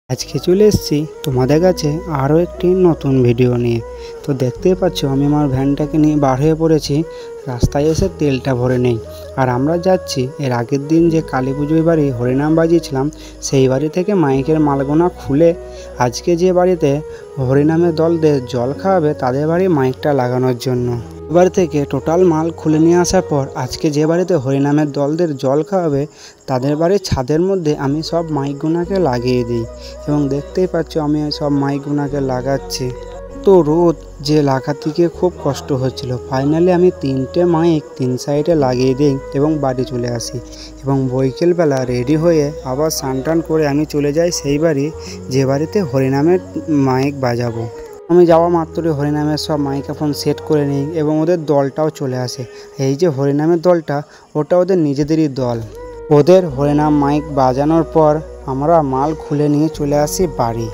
আজকে চলে এসেছি তোমাদের কাছে আরও একটি নতুন ভিডিও নিয়ে। তো দেখতেই পাচ্ছ আমি আমার ভ্যানটাকে নিয়ে বার হয়ে পড়েছি। রাস্তায় এসে তেলটা ভরে নেই। আর আমরা যাচ্ছি এর আগের দিন যে কালী পুজোর বাড়ি হরিনাম বাজিয়েছিলাম সেই বাড়ি থেকে মাইকের মালগোনা খুলে আজকে যে বাড়িতে হরিনামের দলদের জল খাওয়াবে তাদের বাড়ি মাইকটা লাগানোর জন্য এবার থেকে টোটাল মাল খুলে নিয়ে আসার পর আজকে যে বাড়িতে হরিনামের দলদের জল খাওয়াবে তাদের বাড়ির ছাদের মধ্যে আমি সব মাইকগুনাকে লাগিয়ে দিই এবং দেখতেই পাচ্ছ আমি সব মাইকগুনাকে লাগাচ্ছি। তো রোদ যে লাগাতে গিয়ে খুব কষ্ট হচ্ছিল, ফাইনালি আমি 3টে মাইক 3 সাইডে লাগিয়ে দিই এবং বাড়ি চলে আসি এবং বিকেলবেলা রেডি হয়ে আবার স্নান টান করে আমি চলে যাই সেই বাড়ি যে বাড়িতে হরিনামের মাইক বাজাবো। আমি যাওয়া মাত্রই হরিনামের সব মাইক্রোফোন সেট করে নিই এবং ওদের দলটাও চলে আসে। এই যে হরিনামের দলটা ওটা ওদের নিজেদেরই দল। ওদের হরিনাম মাইক বাজানোর পর আমরা মাল খুলে নিয়ে চলে আসি বাড়ি।